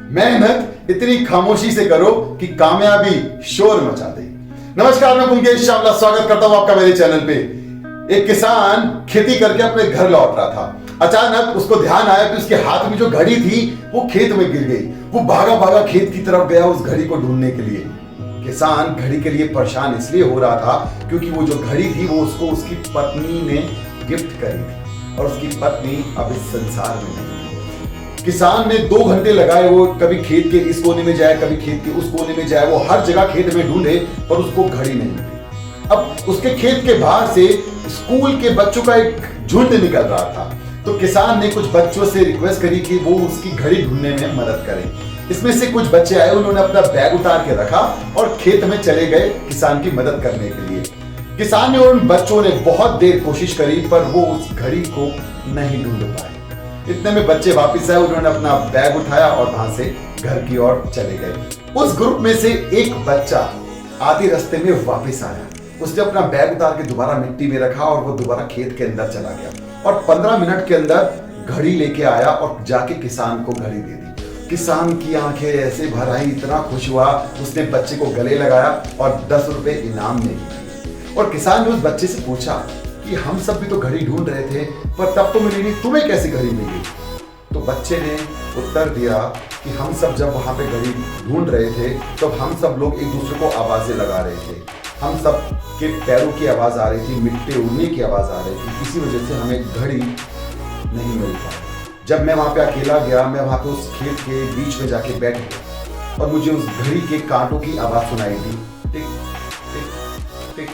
मेहनत इतनी खामोशी से करो कि कामयाबी शोर मचा दे। नमस्कार, मैं मुकेश चावला स्वागत करता हूं आपका मेरे चैनल पे। एक किसान खेती करके अपने घर लौट रहा था। अचानक उसको ध्यान आया कि उसके हाथ में जो घड़ी थी वो खेत में गिर गई। वो भागा भागा खेत की तरफ गया उस घड़ी को ढूंढने के लिए। किसान घड़ी के लिए परेशान इसलिए हो रहा था क्योंकि वो जो घड़ी थी वो उसको उसकी पत्नी ने गिफ्ट करी थी और उसकी पत्नी अब इस संसार में नहीं। किसान ने 2 घंटे लगाए, वो कभी खेत के इस कोने में जाए, कभी खेत के उस कोने में जाए, वो हर जगह खेत में ढूंढे पर उसको घड़ी नहीं मिली। अब उसके खेत के बाहर से स्कूल के बच्चों का एक झुंड निकल रहा था। तो किसान ने कुछ बच्चों से रिक्वेस्ट करी कि वो उसकी घड़ी ढूंढने में मदद करें। इसमें से कुछ बच्चे आए, उन्होंने अपना बैग उतार के रखा और खेत में चले गए किसान की मदद करने के लिए। किसान ने और उन बच्चों ने बहुत देर कोशिश करी पर वो उस घड़ी को नहीं ढूंढ पाए। इतने में बच्चे वापस आए, उन्होंने अपना बैग उठाया और वहां से घर की ओर चले गए। उस ग्रुप में से एक बच्चा आधे रास्ते में वापस आया। उसने अपना बैग उतार के दोबारा मिट्टी में रखा और वो दोबारा खेत के अंदर चला गया और 15 मिनट के अंदर घड़ी लेके आया और जाके किसान को घड़ी दे दी। किसान की आंखें ऐसे भर आई, इतना खुश हुआ, उसने बच्चे को गले लगाया और 10 रुपए इनाम में दिए। और किसान ने उस बच्चे से पूछा कि हम सब भी तो घड़ी ढूंढ रहे थे पर तब तो मिली नहीं, तुम्हें कैसी घड़ी मिली? तो बच्चे ने उत्तर दिया कि हम सब जब वहां पे घड़ी ढूंढ रहे थे तो हम सब लोग एक दूसरे को आवाजें लगा रहे थे। हम सब के पैरों की आवाज आ रही थी, मिट्टी उड़ने की आवाज आ रही थी, इसी वजह से हमें घड़ी नहीं मिल पाई। जब मैं वहां पे अकेला गया, मैं वहां पे उस खेत के बीच में जाके बैठ गया और मुझे उस घड़ी के कांटों की आवाज सुनाई दी, टिक टिक टिक,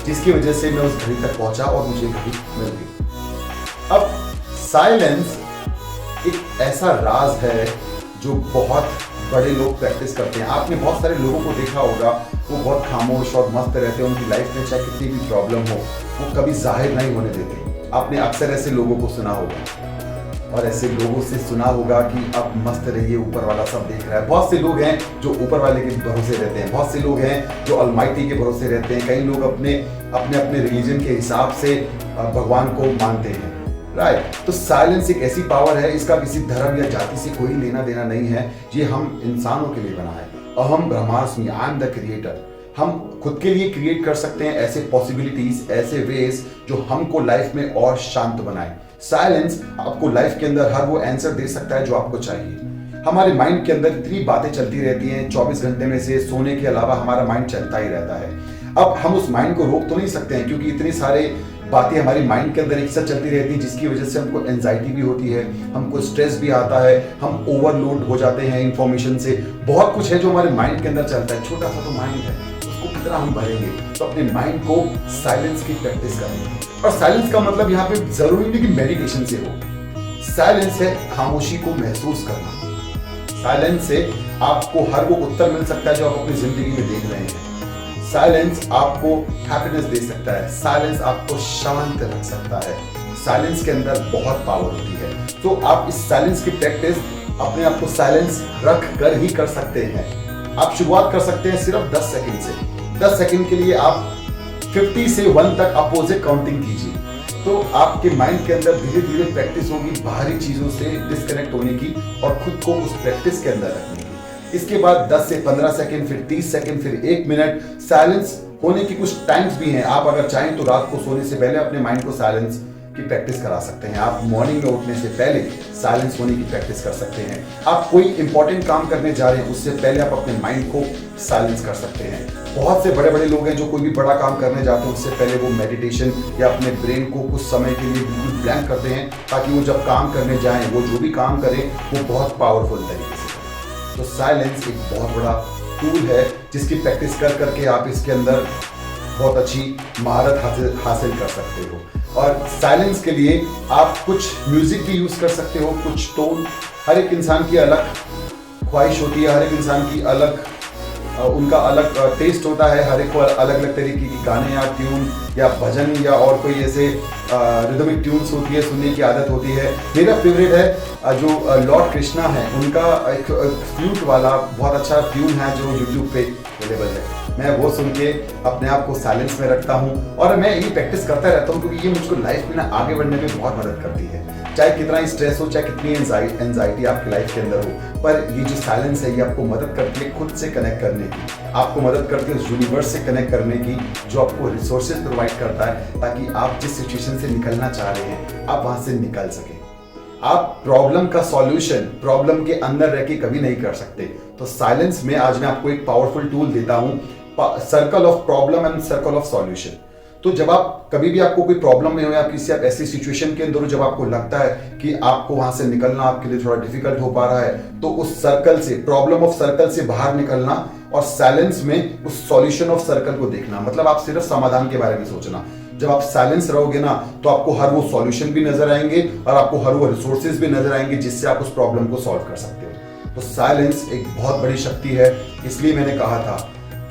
जिसकी वजह से मैं उस घड़ी तक पहुंचा और मुझे घड़ी मिल गई। अब साइलेंस एक ऐसा राज है जो बहुत बड़े लोग प्रैक्टिस करते हैं। आपने बहुत सारे लोगों को देखा होगा, वो बहुत खामोश और मस्त रहते हैं, उनकी लाइफ में चाहे कितनी भी प्रॉब्लम हो वो कभी जाहिर नहीं होने देते। आपने अक्सर ऐसे लोगों को सुना होगा और ऐसे लोगों से सुना होगा कि आप मस्त रहिए, ऊपर वाला सब देख रहा है। बहुत से लोग हैं जो ऊपर वाले के भरोसे रहते हैं, बहुत से लोग हैं जो अलमाइटी के भरोसे रहते हैं। कई लोग अपने रिलीजन के हिसाब से भगवान को मानते हैं, राइट। तो साइलेंस एक ऐसी पावर है, इसका किसी धर्म या जाति से कोई लेना देना नहीं है। ये हम इंसानों के लिए बना है। अहम ब्रह्मास्मि, आई एम द क्रिएटर। हम खुद के लिए क्रिएट कर सकते हैं ऐसे पॉसिबिलिटीज, ऐसे वेज जो हमको लाइफ में और शांत बनाए। साइलेंस आपको लाइफ के अंदर हर वो आंसर दे सकता है जो आपको चाहिए। हमारे माइंड के अंदर इतनी बातें चलती रहती हैं, 24 घंटे में से सोने के अलावा हमारा माइंड चलता ही रहता है। अब हम उस माइंड को रोक तो नहीं सकते हैं क्योंकि इतनी सारे बातें हमारी माइंड के अंदर एक साथ चलती रहती हैं, जिसकी वजह से हमको एंजाइटी भी होती है, हमको स्ट्रेस भी आता है, हम ओवरलोड हो जाते हैं इंफॉर्मेशन से। बहुत कुछ है जो हमारे माइंड के अंदर चलता है। छोटा सा तो माइंड है, उसको कितना हम भरेंगे? तो अपने माइंड को साइलेंस की प्रैक्टिस करेंगे। और साइलेंस का मतलब यहाँ पे जरूरी नहीं कि मेडिटेशन से हो। साइलेंस है खामोशी को महसूस करना। साइलेंस से आपको हर वो उत्तर मिल सकता है जो आप अपनी जिंदगी में देख रहे हैं। साइलेंस आपको हैप्पीनेस दे सकता है, साइलेंस आपको शांत रख सकता है। साइलेंस के अंदर बहुत पावर होती है। तो आप इस साइलेंस की प्रैक्टिस अपने आप को साइलेंस रख कर ही कर सकते हैं। आप शुरुआत कर सकते हैं सिर्फ 10 सेकंड से। 10 सेकंड के लिए आप 50 से 1 तक अपोजिट काउंटिंग कीजिए। तो आपके माइंड के अंदर धीरे धीरे प्रैक्टिस होगी बाहरी चीजों से डिस्कनेक्ट होने की और खुद को उस प्रैक्टिस के अंदर रखने की। इसके बाद 10 से 15 सेकंड, फिर 30 सेकंड, फिर 1 मिनट। साइलेंस होने की कुछ टाइम्स भी हैं। आप अगर चाहें तो रात को सोने से पहले अपने माइंड को साइलेंस की प्रैक्टिस करा सकते हैं। आप मॉर्निंग में उठने से पहले साइलेंस होने की प्रैक्टिस कर सकते हैं। आप कोई इंपॉर्टेंट काम करने जा रहे हैं उससे पहले आप अपने माइंड को साइलेंस कर सकते हैं। बहुत से बड़े बड़े लोग हैं जो कोई भी बड़ा काम करने जाते हैं उससे पहले वो मेडिटेशन या अपने ब्रेन को कुछ समय के लिए बिल्कुल ब्लैंक करते हैं ताकि वो जब काम करने जाएं, वो जो भी काम करें वो बहुत पावरफुल तरीके से। तो साइलेंस एक बहुत बड़ा टूल है जिसकी प्रैक्टिस कर करके आप इसके अंदर बहुत अच्छी महारत हासिल कर सकते हो। और साइलेंस के लिए आप कुछ म्यूजिक भी यूज कर सकते हो, कुछ टोन। हर एक इंसान की अलग ख्वाहिश होती है, हर एक इंसान की अलग उनका अलग टेस्ट होता है। हर एक को अलग अलग तरीके की गाने या ट्यून या भजन या और कोई ऐसे रिदमिक ट्यून्स होती है, सुनने की आदत होती है। मेरा फेवरेट है जो लॉर्ड कृष्णा है, उनका एक फ्लूट वाला बहुत अच्छा ट्यून है जो यूट्यूब पे अवेलेबल है। मैं वो सुन के अपने आप को साइलेंस में रखता हूँ और मैं ये प्रैक्टिस करता रहता हूँ क्योंकि ये मुझको लाइफ में ना आगे बढ़ने में बहुत मदद करती है। चाहे कितना ही स्ट्रेस हो, चाहे कितनी एंजाइटी आपकी लाइफ के अंदर हो, पर ये जो साइलेंस है ये आपको मदद करती है खुद से कनेक्ट करने की, आपको मदद करती है उस यूनिवर्स से कनेक्ट करने की जो आपको रिसोर्सेज प्रोवाइड करता है, ताकि आप जिस सिचुएशन से निकलना चाह रहे हैं आप वहां से निकल सकें। आप प्रॉब्लम का सॉल्यूशन प्रॉब्लम के अंदर रह के कभी नहीं कर सकते। तो साइलेंस में आज मैं आपको एक पावरफुल टूल देता हूं, circle of problem and circle of solution. तो जब आप कभी भी आपको कोई प्रॉब्लम में हो या किसी आप ऐसी सिचुएशन के अंदर हो जब आपको लगता है कि आपको वहां से निकलना आपके लिए थोड़ा डिफिकल्ट हो पा रहा है, तो उस सर्कल से, प्रॉब्लम ऑफ सर्कल से बाहर निकलना और साइलेंस में उस सॉल्यूशन ऑफ सर्कल को देखना। मतलब आप सिर्फ समाधान के बारे में सोचना। जब आप साइलेंस रहोगे ना तो आपको हर वो सॉल्यूशन भी नजर आएंगे और आपको हर वो रिसोर्सेज भी नजर आएंगे जिससे आप उस प्रॉब्लम को सॉल्व कर सकते हो। तो साइलेंस एक बहुत बड़ी शक्ति है। इसलिए मैंने कहा था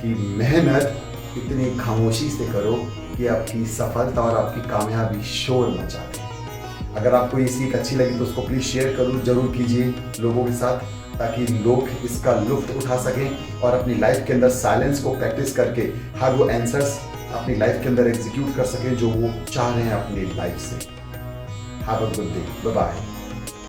कि मेहनत इतनी खामोशी से करो कि आपकी सफलता और आपकी कामयाबी शोर मचा दे। अगर आपको ये सीख अच्छी लगी तो उसको प्लीज शेयर जरूर कीजिए लोगों के साथ, ताकि लोग इसका लुत्फ उठा सकें और अपनी लाइफ के अंदर साइलेंस को प्रैक्टिस करके हर वो आंसर्स अपनी लाइफ के अंदर एग्जीक्यूट कर सकें जो वो चाह रहे हैं अपनी लाइफ से। Have a good day, bye bye.